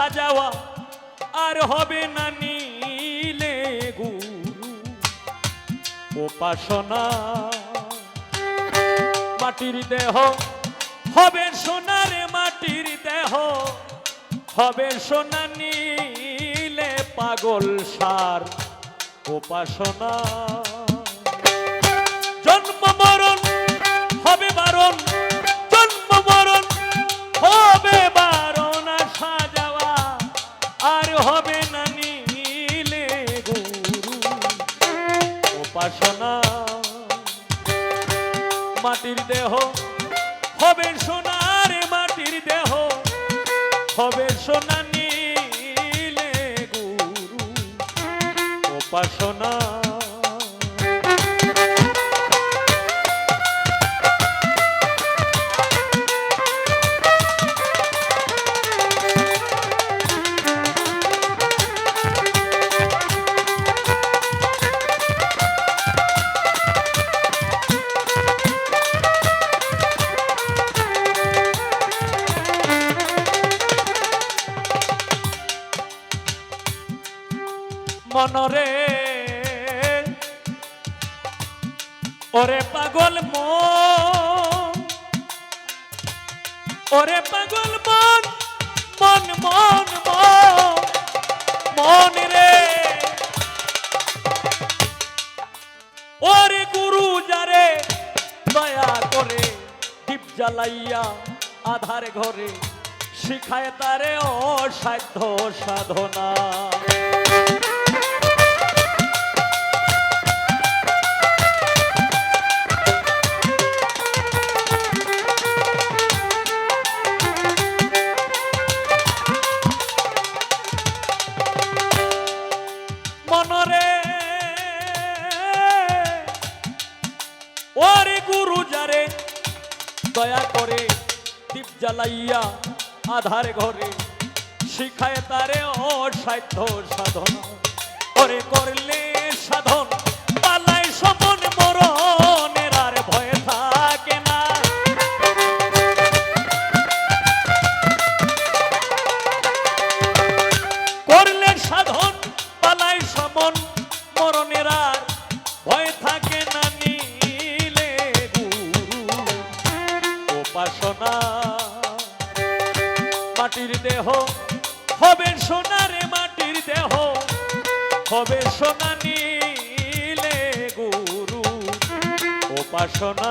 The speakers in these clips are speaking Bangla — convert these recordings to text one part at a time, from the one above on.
সাজাওয়া আর হবে না নীলে গুরু উপাসনা। মাটির দেহ হবে সোনার, মাটির দেহ হবে সোনা, নীলে পাগল সার উপাসনা। জন্ম মরণ হবে বারণ, জন্ম মরণ হবে বারণ, আসা যাওয়া আর হবে না নীলে গুরু উপাসনা। মাটির দেহ হবে সোনার, মাটির দেহ হবে সোনা, নীলে গুরু উপাসনা। মনরে ওরে পাগল মন, ওরে পাগল মন, মন মন মন মন রে, ওরে গুরু যারে দয়া করে দীপ জ্বালাইয়া আধার ঘরে শিখায় তারে অসাধ্য সাধনা। মনরে ওরে গুরু যারে দয়া করে দীপ জ্বালাইয়া আধার ঘরে শিখায় তারে অসাধ্য সাধনা। ওরে করলে সাধন পালায় সমন, মরণের আর ভয় থাকে না। করলে সাধন পালায় সমন, মরণের আর ভয় থাকে না নীলে গুরু উপাসনা। মাটির দেহ হবে সোনারে, মাটির দেহ হবে সোনা, নীলে গুরু উপাসনা।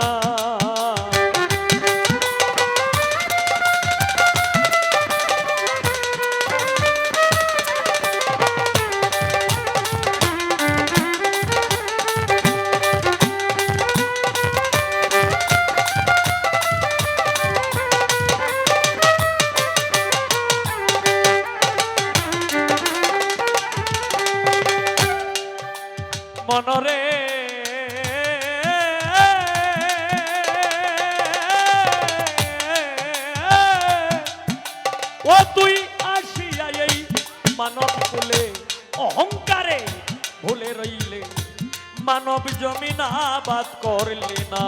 মনরে ও তুই আসিয়া এই মানব কুলে অহংকারে ভুলে রইলে, মানব জমিন আবাদ করলে না।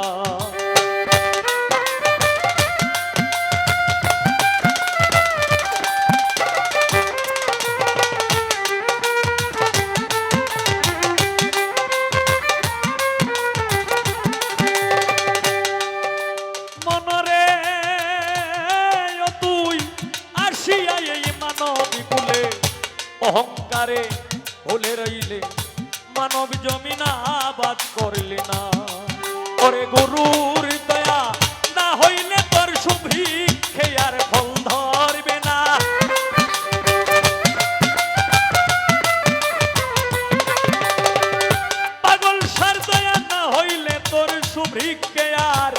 অহংকারে ভুলে রইলে, মানব জমিন আবাদ করলে না। ওরে গুরুর দয়া না হইলে তোর সুভিক্ষে আর ফল ধরবে না। পাগল সার দয়া না হইলে তোর সুভিক্ষে আর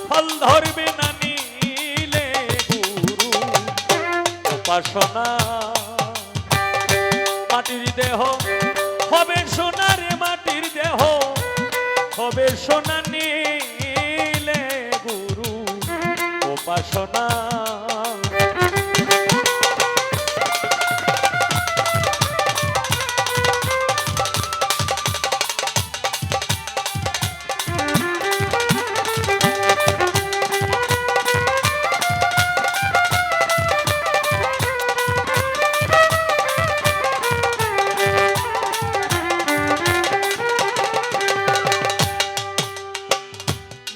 ফল ধরবে না নীলে গুরু উপাসনা। মাটির দেহ হবে সোনারে, মাটির দেহ হবে সোনা, নীলে গুরু উপাসনা।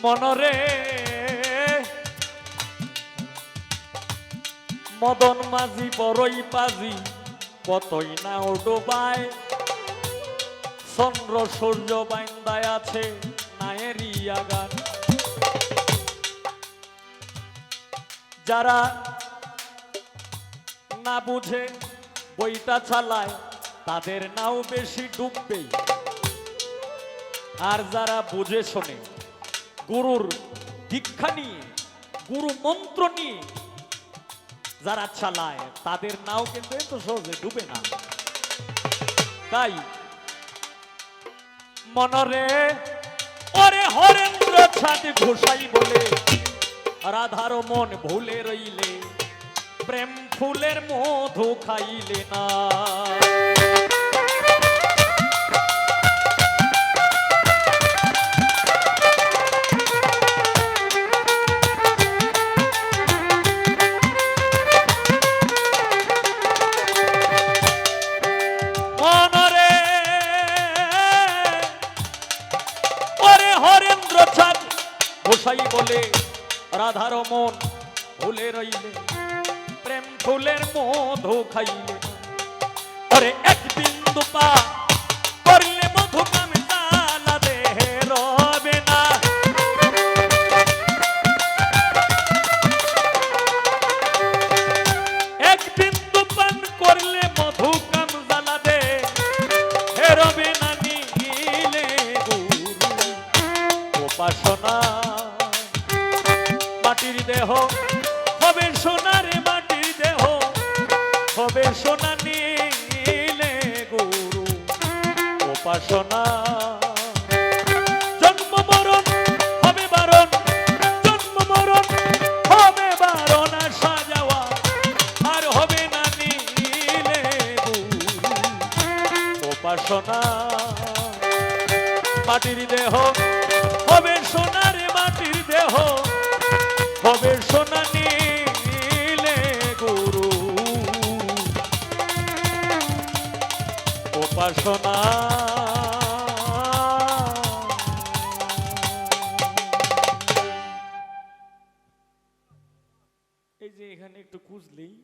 মনরে মদন মাঝি বড়ই পাজি কতই না ডোবায় চন্দ্র সূর্য বাইন্দায় আছে নায়েরি আগান যারা না বুঝে বইটা চালায় তাদের নাও বেশি ডুববে আর যারা বুঝে শোনে গুরুর দীক্ষা নিয়ে গুরু মন্ত্র নিয়ে যারা চালায় তাদের নাও কিন্তু এত সহজে ডুবে না তাই মনরে ওরে হরেন্দ্র ছাদ ঘোষাই বলে রাধার মন ভুলে রইলে প্রেম ফুলের মধু খাইলে না মনরে ওরে হরেন্দ্র ছাদ ঘোষাই বলে রাধার মন ভুলে রইলে প্রেম ফুলের মধু খাইলে ওরে এক বিন্দু পা করলে মধু কামে তালা দেহে রবে না এক বিন্দু পান করলে মধু কাম জ্বালা দে হে রবে না নিলে গুরু উপাসনা মাটির দেহ হবে সোনার মাটির দেহ হবে সোনা নীলে গুরু উপাসনা জন্ম মরণ হবে বারণ জন্ম মরণ হবে বারণ আসা যাওয়া আর হবে না নীলে গুরু উপাসনা মাটির দেহ হবে সোনার মাটির দেহ হবে সোনা নীলে গুরু উপাসনা এই যে এখানে একটু খুঁজলেই